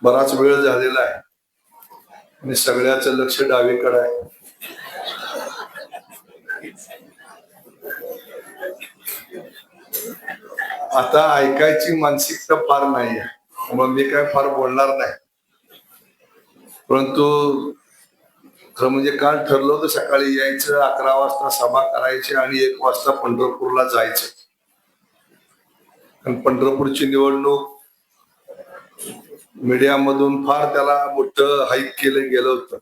बराच वेळ झालेला आहे आणि सगळ्याचं लक्ष डावीकडे आहे. आता ऐकायची मानसिकता फार नाही आहे, मग मी काय फार बोलणार नाही. परंतु खरं म्हणजे काल ठरलं होतं सकाळी यायचं, 11 वाजता सभा करायची आणि 1 वाजता पंढरपूरला जायचं. आणि पंढरपूरची निवडणूक मीडियामधून फार त्याला मोठं हाईक केलं गेलं होतं,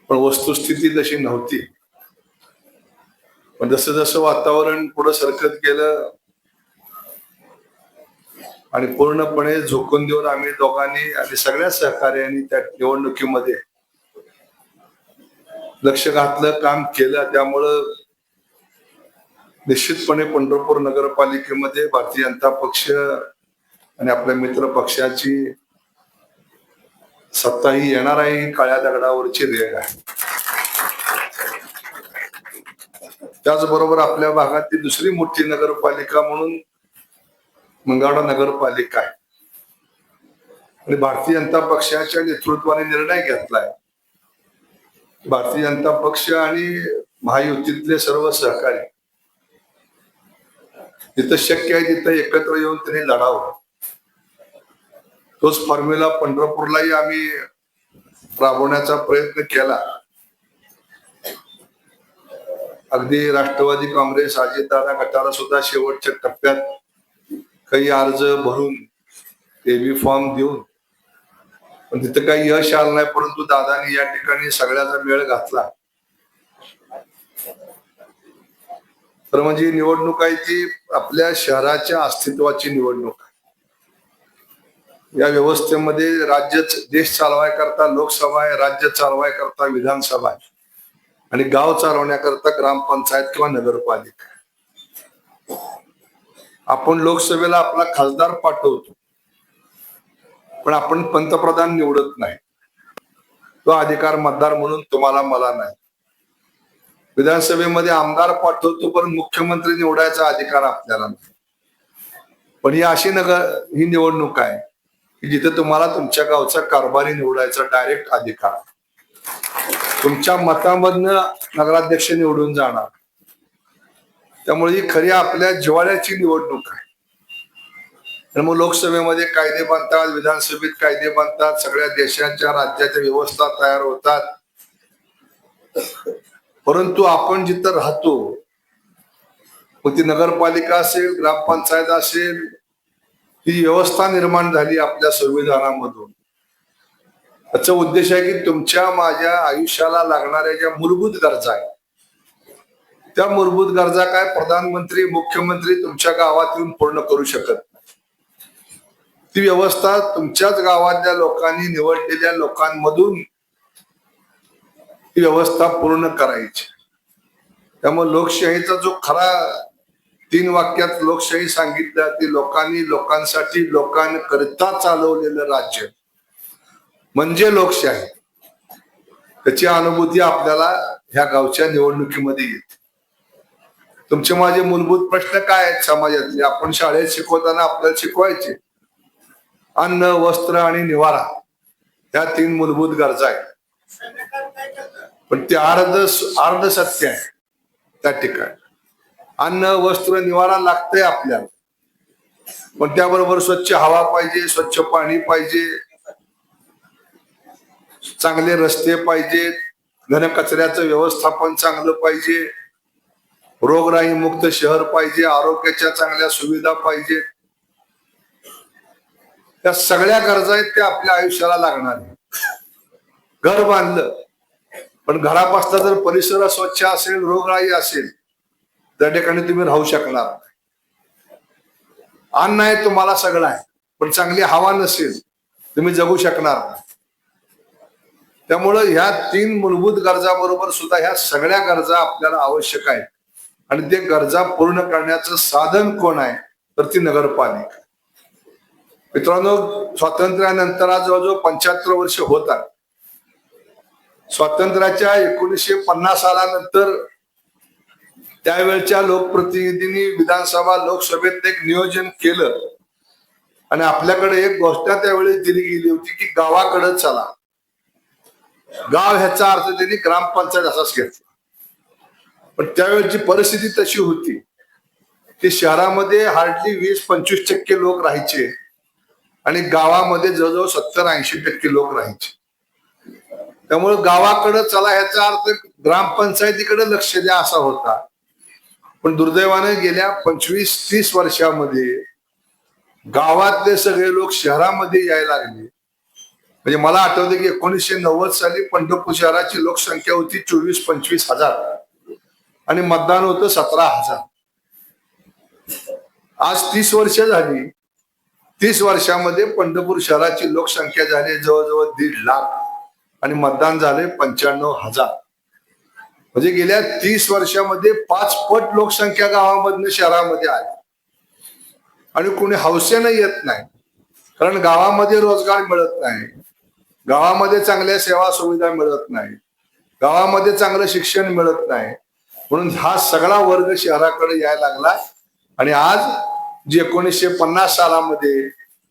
पण वस्तुस्थिती तशी नव्हती. पण जसं जसं वातावरण पुढे सरकत गेलं आणि पूर्णपणे झोकून देऊन आम्ही दोघांनी आणि सगळ्या सहकार्यांनी त्या निवडणुकीमध्ये लक्ष घातलं, काम केलं. त्यामुळं निश्चितपणे पंढरपूर नगरपालिकेमध्ये भारतीय जनता पक्ष आणि आपल्या मित्र पक्षाची सत्ता ही येणार आहे. ही काळ्या दगडावरची रेघ आहे. त्याचबरोबर आपल्या भागातील दुसरी मोठी नगरपालिका म्हणून मंगळवेढा नगरपालिका आहे आणि भारतीय जनता पक्षाच्या नेतृत्वाने निर्णय घेतलाय. भारतीय जनता पक्ष आणि महायुतीतले सर्व सहकारी जिथं शक्य आहे तिथं एकत्र येऊन त्यांनी लढावं. तोच फॉर्म्युला पंढरपूरलाही आम्ही राबवण्याचा प्रयत्न केला. अगदी राष्ट्रवादी काँग्रेस अजितदादा गटाला सुद्धा शेवटच्या टप्प्यात काही अर्ज भरून एबी फॉर्म देऊन, पण तिथं काही यश आलं नाही. परंतु दादानी या ठिकाणी सगळ्याचा मेळ घातला. तर म्हणजे निवडणूक आहे ती आपल्या शहराच्या अस्तित्वाची निवडणूक आहे. या व्यवस्थेमध्ये राज्य देश चालवाय करता लोकसभा आहे, राज्य चालवाय करता विधानसभा आहे आणि गाव चालवण्याकरता ग्रामपंचायत किंवा नगरपालिका. आपण लोकसभेला आपला खासदार पाठवतो, पण आपण पंतप्रधान निवडत नाही. तो अधिकार मतदार म्हणून तुम्हाला मला नाही. विधानसभेमध्ये आमदार पाठवतो, पण मुख्यमंत्री निवडायचा अधिकार आपल्याला नाही. पण ही अशी ही निवडणूक आहे की जिथे तुम्हाला तुमच्या गावचा कारभारी निवडायचा डायरेक्ट अधिकार, तुमच्या मतामधनं नगराध्यक्ष निवडून जाणार. त्यामुळे ही खरी आपल्या जिव्हाळ्याची निवडणूक आहे. आणि मग लोकसभेमध्ये कायदे बनतात, विधानसभेत कायदे बनतात, सगळ्या देशाच्या राज्याच्या व्यवस्था तयार होतात. परंतु आपण जिथं राहतो, मग ती नगरपालिका असेल, ग्रामपंचायत असेल, ही व्यवस्था निर्माण झाली आपल्या संविधानामधून. त्याचा उद्देश आहे की तुमच्या माझ्या आयुष्याला लागणाऱ्या ज्या मूलभूत गरजा आहेत, त्या मूलभूत गरजा काय प्रधानमंत्री मुख्यमंत्री तुमच्या गावात येऊन पूर्ण करू शकत नाही. ती व्यवस्था तुमच्याच गावातल्या लोकांनी, निवडलेल्या लोकांमधून ती व्यवस्था पूर्ण करायची. त्यामुळे लोकशाहीचा जो खरा 3 वाक्यात लोकशाही सांगितलं, ती लोकांनी, लोकांसाठी, लोकांकरिता चालवलेलं राज्य म्हणजे लोकशाही. त्याची अनुभूती आपल्याला ह्या गावच्या निवडणुकीमध्ये येते. तुमचे माझे मूलभूत प्रश्न काय आहेत समाजातले? आपण शाळेत शिकवताना आपल्याला शिकवायचे अन्न, वस्त्र आणि निवारा, ह्या 3 मूलभूत गरजा आहेत. पण ते अर्ध सत्य आहे. त्या ठिकाणी अन्न, वस्त्र, निवारा लागतंय आपल्याला, पण त्याबरोबर स्वच्छ हवा पाहिजे, स्वच्छ पाणी पाहिजे, चांगले रस्ते पाहिजेत, घनकचऱ्याचं व्यवस्थापन चांगलं पाहिजे, रोगराई मुक्त शहर पाहिजे, आरोग्याच्या चांगल्या सुविधा पाहिजे. त्या सगळ्या गरजा आहेत त्या आपल्या आयुष्याला लागणार आहे. घर बांधलं, पण घरापासला जर परिसर स्वच्छ असेल, रोगराई असेल, त्या ठिकाणी तुम्ही राहू शकणार नाही. अन्न आहे तुम्हाला सगळं आहे, पण चांगली हवा नसेल तुम्ही जगू शकणार नाही. त्यामुळं ह्या 3 मूलभूत गरजा बरोबर सुद्धा ह्या सगळ्या गरजा आपल्याला आवश्यक आहेत. आणि ते गरजा पूर्ण करण्याचं साधन कोण आहे? तर ती नगरपालिका. मित्रांनो, स्वातंत्र्यानंतर आज जवळजवळ 75 वर्ष होतात. स्वातंत्र्याच्या 1950 सालानंतर त्यावेळच्या लोकप्रतिनिधींनी विधानसभा लोकसभेत एक नियोजन केलं आणि आपल्याकडे एक घोषणा त्यावेळेस दिली गेली होती की गावाकडे चला. गाव ह्याचा अर्थ त्यांनी ग्रामपंचायत असाच घेतला. पण त्यावेळेची परिस्थिती तशी होती की शहरामध्ये हार्डली 20-25% लोक राहायचे आणि गावामध्ये जवळजवळ 70-80% लोक राहायचे. त्यामुळे गावाकडे चला ह्याचा अर्थ ग्रामपंचायतीकडे लक्ष द्या असा होता. पण दुर्दैवाने गेल्या 25-30 वर्षामध्ये गावातले सगळे लोक शहरामध्ये यायला लागले. म्हणजे मला आठवतं की 1990 साली पंढरपूर शहराची लोकसंख्या होती 24-25 हजार आणि मतदान होतं 17,000. आज 30 वर्ष झाली. 30 वर्षामध्ये पंढरपूर शहराची लोकसंख्या झाली जवळजवळ 1.5 लाख आणि मतदान झाले 95,000. म्हणजे गेल्या 30 वर्षामध्ये 5 पट लोकसंख्या गावामधनं शहरामध्ये आली. आणि कोणी हौसेनं येत नाही, कारण गावामध्ये रोजगार मिळत नाही, गावामध्ये चांगल्या सेवा सुविधा मिळत नाही, गावामध्ये चांगलं शिक्षण मिळत नाही. म्हणून हा सगळा वर्ग शहराकडे यायला लागला. आणि आज जी 1950 सालामध्ये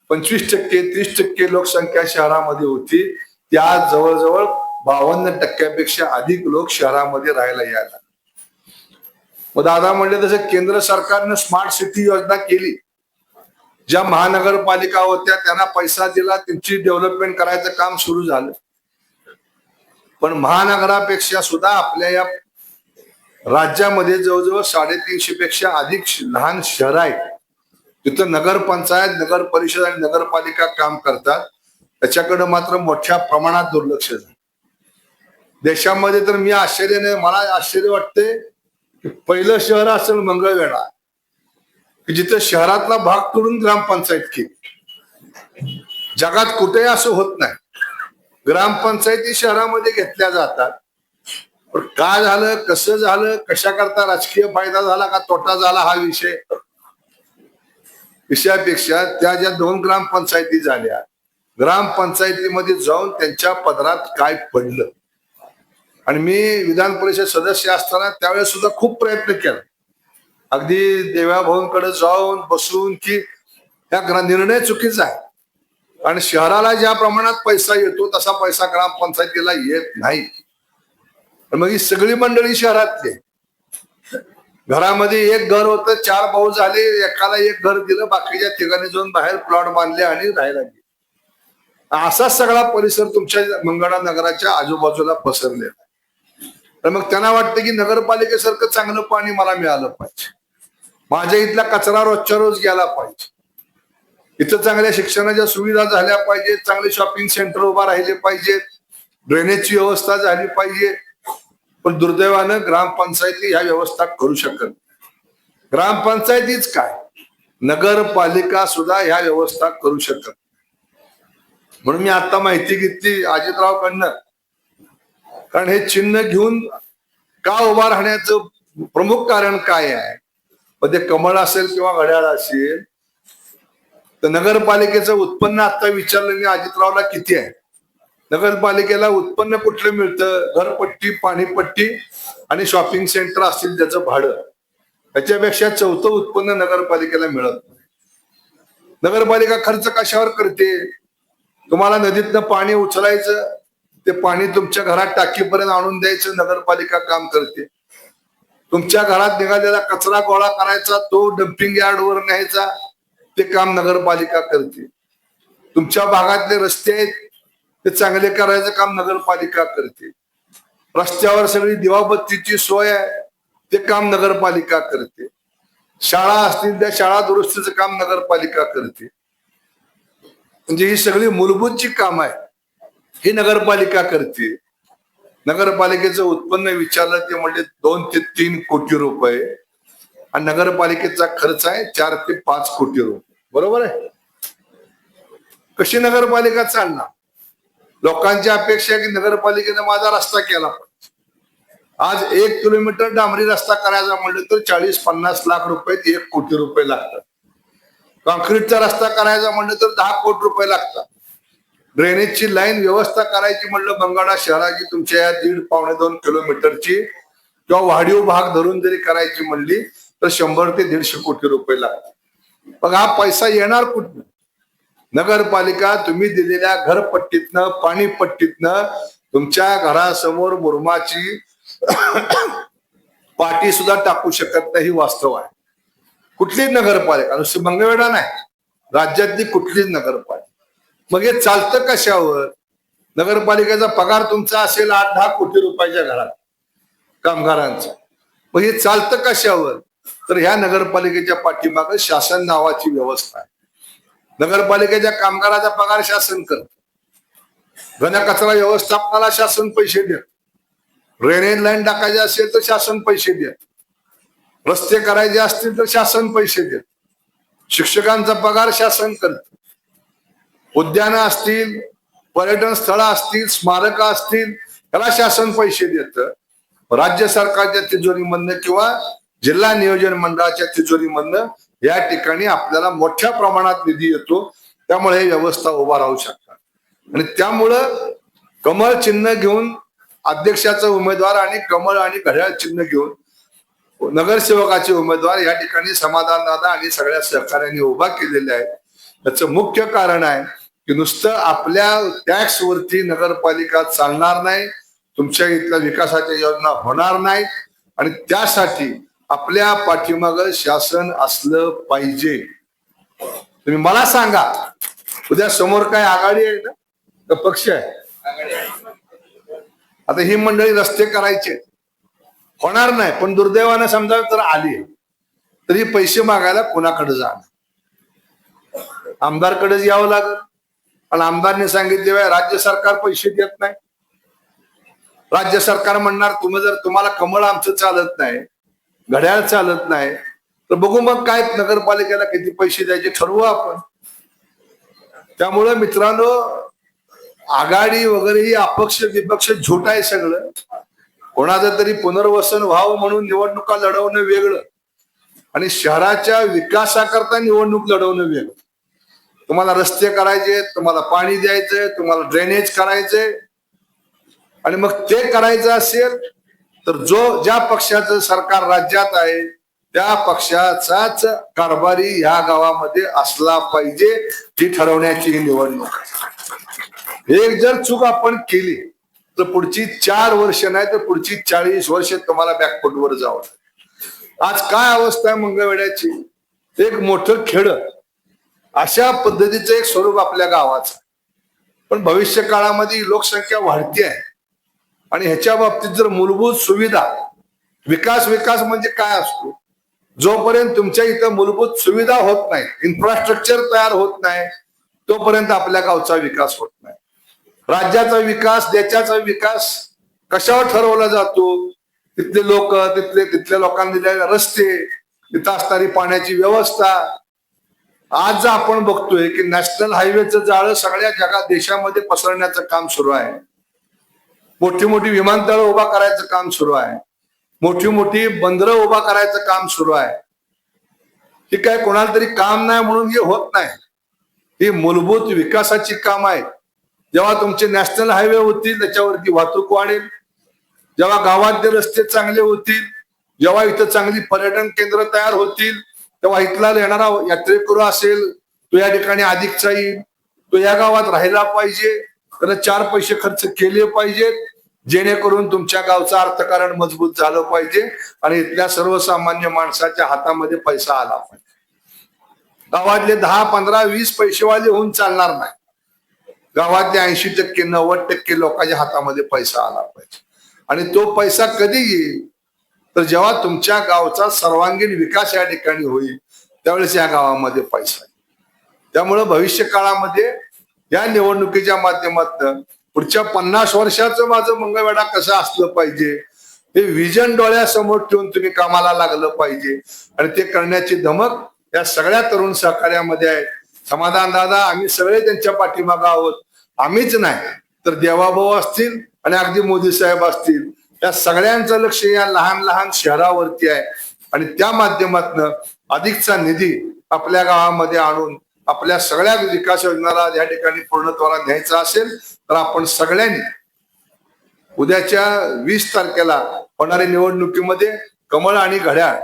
25%, 30% लोकसंख्या शहरामध्ये होती, त्या जवळजवळ 52% अधिक लोक शहरामध्ये राहायला यायला. मग दादा म्हणले तसं केंद्र सरकारनं स्मार्ट सिटी योजना केली. ज्या महानगरपालिका होत्या त्यांना पैसा दिला, त्यांची डेव्हलपमेंट करायचं काम सुरू झालं. पण महानगरापेक्षा सुद्धा आपल्या या राज्यामध्ये जवळजवळ 350 पेक्षा अधिक लहान शहर आहेत. तिथं नगरपंचायत, नगर परिषद आणि नगरपालिका काम करतात. त्याच्याकडे मात्र मोठ्या प्रमाणात दुर्लक्ष झालं. देशामध्ये तर मला आश्चर्य वाटते की पहिलं शहर असेल मंगळवेढा की जिथे शहरातला भाग तोडून ग्रामपंचायत केली. जगात कुठेही असं होत नाही. ग्रामपंचायती शहरामध्ये घेतल्या जातात. पण काय झालं, कसं झालं, कशा करता राजकीय फायदा झाला का तोटा झाला हा विषयापेक्षा त्या ज्या 2 ग्रामपंचायती झाल्या, ग्रामपंचायतीमध्ये जाऊन त्यांच्या पदरात काय पडलं. आणि मी विधान परिषद सदस्य असताना त्यावेळेस सुद्धा खूप प्रयत्न केला, अगदी देवाभाऊंकडे जाऊन बसून की हा निर्णय चुकीचा आहे आणि शहराला ज्या प्रमाणात पैसा येतो तसा पैसा ग्रामपंचायतीला येत नाही. मग ही सगळी मंडळी शहरातली, घरामध्ये एक घर होतं, 4 भाऊ झाले, एकाला एक घर दिलं, बाकीच्या ठिकाणी जाऊन बाहेर प्लॉट बांधले आणि राहायला गेले. असाच सगळा परिसर तुमच्या मंगळा नगराच्या आजूबाजूला पसरलेला. तर मग त्यांना वाटतं की नगरपालिकेसारखं चांगलं पाणी मला मिळालं पाहिजे, माझ्या इथला कचरा रोजच्या रोज गेला पाहिजे, इथं चांगल्या शिक्षणाच्या सुविधा झाल्या पाहिजेत, चांगले शॉपिंग सेंटर उभा राहिले पाहिजेत, ड्रेनेजची व्यवस्था झाली पाहिजे. पण दुर्दैवानं ग्रामपंचायती ह्या व्यवस्था करू शकत नाही. ग्रामपंचायतीच काय, नगरपालिका सुद्धा ह्या व्यवस्था करू शकत. म्हणून मी आता माहिती घेतली अजितराव कडनं, कारण हे चिन्ह घेऊन का उभा राहण्याचं प्रमुख कारण काय आहे. मग ते कमळ असेल किंवा घड्याळ असेल, तर नगरपालिकेचं उत्पन्न आता विचारलं मी अजितरावला किती आहे. नगरपालिकेला उत्पन्न कुठलं मिळतं, घरपट्टी, पाणीपट्टी आणि शॉपिंग सेंटर असतील त्याचं भाडं, त्याच्यापेक्षा 4थं उत्पन्न नगरपालिकेला मिळत नाही. नगरपालिका खर्च कशावर करते, तुम्हाला नदीतनं पाणी उचलायचं, ते पाणी तुमच्या घरात टाकीपर्यंत आणून द्यायचं, नगरपालिका काम करते. तुमच्या घरात निघालेला कचरा गोळा करायचा, तो डम्पिंग यार्डवर न्यायचा, ते काम नगरपालिका करते. तुमच्या भागातले रस्ते आहेत ते चांगले करायचं काम नगरपालिका करते. रस्त्यावर सगळी दिवाबत्तीची सोय आहे ते काम नगरपालिका करते. शाळा असतील त्या शाळा दुरुस्तीचं काम नगरपालिका करते. म्हणजे ही सगळी मूलभूत जी काम आहे ही नगरपालिका करते. नगरपालिकेचं उत्पन्न विचारलं ते म्हणजे 2 ते 3 कोटी रुपये आणि नगरपालिकेचा खर्च आहे 4 ते 5 कोटी रुपये. बरोबर आहे. कशी नगरपालिका चालणार. लोकांची अपेक्षा आहे की नगरपालिकेने माझा रस्ता केला पाहिजे. आज 1 किलोमीटर डांबरी रस्ता करायचा म्हणलं तर 40-50 लाख रुपये, 1 कोटी रुपये लागतात. कॉन्क्रीटचा रस्ता करायचा म्हणलं तर 10 कोटी रुपये लागतात. ड्रेनेजची लाईन व्यवस्था करायची म्हणलं मंगळा शहराची तुमच्या या 1.5-2 किलोमीटरची किंवा वाढीव भाग धरून जरी करायची म्हणली तर 100 ते 150 कोटी रुपये लागतात. मग हा पैसा येणार कुठून. नगरपालिका तुम्ही दिलेल्या घरपट्टीतनं पाणीपट्टीतनं तुमच्या घरासमोर मुरमाची पाटी सुद्धा टाकू शकत नाही, वास्तव आहे. कुठलीच नगरपालिका, नुसती मंगळवेढा नाही, राज्यातली कुठलीच नगरपालिका. मग हे चालतं कशावर? नगरपालिकेचा पगार तुमचा असेल 8-10 कोटी रुपयाच्या घरात कामगारांचा, मग हे चालतं कशावर? तर ह्या नगरपालिकेच्या पाठीमागे शासन नावाची व्यवस्था आहे. नगरपालिकेच्या कामगाराचा पगार शासन करत, घनकचरा व्यवस्थापनाला शासन पैसे देत, ड्रेनेज लाईन टाकायचे असेल तर शासन पैसे देत, रस्ते करायचे असतील तर शासन पैसे देत, शिक्षकांचा पगार शासन करत, उद्यानं असतील, पर्यटन स्थळं असतील, स्मारक असतील, त्याला शासन पैसे देत. राज्य सरकारच्या तिजोरीमधनं किंवा जिल्हा नियोजन मंडळाच्या तिजोरीमधनं या ठिकाणी आपल्याला मोठ्या प्रमाणात निधी येतो. त्यामुळे हे व्यवस्था उभा राहू शकतात. आणि त्यामुळं कमळ चिन्ह घेऊन अध्यक्षाचा उमेदवार आणि कमळ आणि घड्याळ चिन्ह घेऊन नगरसेवकाचे उमेदवार या ठिकाणी समाधान दादा आणि सगळ्या सहकार्यांनी उभा केलेले आहे. त्याचं मुख्य कारण आहे की नुसतं आपल्या टॅक्स वरती नगरपालिका चालणार नाही, तुमच्या इथल्या विकासाच्या योजना होणार नाहीत. आणि त्यासाठी आपल्या पाठीमागं शासन असलं पाहिजे. तुम्ही मला सांगा, उद्या समोर काय आघाडी आहे ना, का पक्ष आहे? आता ही मंडळी रस्ते करायचे होणार नाही, पण दुर्दैवानं समजा जर आली तरी पैसे मागायला कोणाकडे जाणार? आमदारकडेच यावं लागेल. आणि आमदारने सांगितले राज्य सरकार पैसे देत नाही. राज्य सरकार म्हणणार तुम्हाला कमळ आमचं चालत नाही, घड्याळ चालत नाही, तर बघू मग काय नगरपालिकेला किती पैसे द्यायचे ठरवू आपण. त्यामुळे मित्रांनो, आघाडी वगैरे ही अपक्ष विपक्ष झूट आहे सगळं. कोणाचं तरी पुनर्वसन व्हावं म्हणून निवडणुका लढवणं वेगळं आणि शहराच्या विकासाकरता निवडणूक लढवणं वेगळं. तुम्हाला रस्ते करायचे, तुम्हाला पाणी द्यायचंय, तुम्हाला ड्रेनेज करायचंय, आणि मग ते करायचं असेल तर ज्या पक्षाचं सरकार राज्यात आहे त्या पक्षाचाच कारभारी ह्या गावामध्ये असला पाहिजे, ही ठरवण्याची ही निवडणूक. एक जर चूक आपण केली तर पुढची 4 वर्ष नाही तर पुढची 40 वर्ष तुम्हाला बॅकफुटवर जावं. आज काय अवस्था आहे मंगळवेढ्याची? एक मोठं खेड, अशा पद्धतीचं एक स्वरूप आपल्या गावाचं. पण भविष्य काळामध्ये लोकसंख्या वाढती आहे आणि ह्याच्या बाबतीत जर मूलभूत सुविधा, विकास म्हणजे काय असतो? जोपर्यंत तुमच्या इथं मूलभूत सुविधा होत नाही, इन्फ्रास्ट्रक्चर तयार होत नाही, तोपर्यंत आपल्या गावचा विकास होत नाही. राज्याचा विकास, देशाचा विकास कशावर ठरवला जातो? तिथले लोक, तिथल्या लोकांनी दिलेले रस्ते, तिथं असणारी पाण्याची व्यवस्था. आज आपण बघतोय की नॅशनल हायवेचं जाळं सगळ्या जगात देशामध्ये पसरण्याचं काम सुरू आहे. मोठी मोठी विमानतळ उभा करायचं काम सुरू आहे, मोठी मोठी बंदरं उभा करायचं काम सुरू आहे. हे काय कोणाला तरी काम नाही म्हणून हे होत नाही, ही मूलभूत विकासाची काम आहे. जेव्हा तुमचे नॅशनल हायवे होतील त्याच्यावरती वाहतूक वाढेल, जेव्हा गावातले रस्ते चांगले होतील, जेव्हा इथं चांगली पर्यटन केंद्र तयार होतील, तेव्हा इथला येणारा यात्रेकरू असेल तो या ठिकाणी अधिकचा येईल, तो या गावात राहायला पाहिजे, त्याला 4 पैसे खर्च केले पाहिजेत, जेणेकरून तुमच्या गावचं अर्थकारण मजबूत झालं पाहिजे आणि इथल्या सर्वसामान्य माणसाच्या हातामध्ये पैसा आला पाहिजे. गावातले 10, 15, 20 पैसेवाले होऊन चालणार नाही. गावातले 80%, 90% लोकांच्या हातामध्ये पैसा आला पाहिजे. आणि तो पैसा कधी येईल? तर जेव्हा तुमच्या गावचा सर्वांगीण विकास या ठिकाणी होईल त्यावेळेस या गावामध्ये पैसा येईल. त्यामुळे भविष्य काळामध्ये या निवडणुकीच्या माध्यमातून पुढच्या 50 वर्षाचं माझं मंगळवेढा कसं असलं पाहिजे हे विजन डोळ्यासमोर ठेवून तुम्ही कामाला लागलं पाहिजे. आणि ते करण्याची धमक या सगळ्या तरुण सहकार्यामध्ये आहे. समाधान दादा, आम्ही सगळे त्यांच्या पाठीमागे आहोत. आम्हीच नाही तर देवाभाऊ असतील आणि अगदी मोदी साहेब असतील, या सगळ्यांचं लक्ष या लहान लहान शहरावरती आहे. आणि त्या माध्यमातून अधिकचा निधी आपल्या गावामध्ये आणून आपल्या सगळ्या विकास योजनाला या ठिकाणी पूर्णत्वाला न्यायचा असेल तर आपण सगळ्यांनी उद्याच्या 20 तारखेला होणाऱ्या निवडणुकीमध्ये कमळ आणि घड्याळ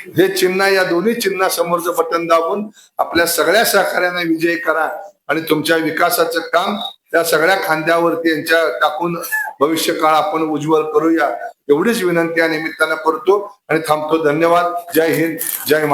हे चिन्ह, या दोन्ही चिन्ह समोरचं बटन दाबून आपल्या सगळ्या सहकार्यांना विजयी करा आणि तुमच्या विकासाचं काम त्या सगळ्या खांद्यावरती यांच्या टाकून भविष्य काळ आपण उज्ज्वल करूया, एवढीच विनंती या निमित्तानं करतो आणि थांबतो. धन्यवाद. जय हिंद, जय महाराष्ट्र.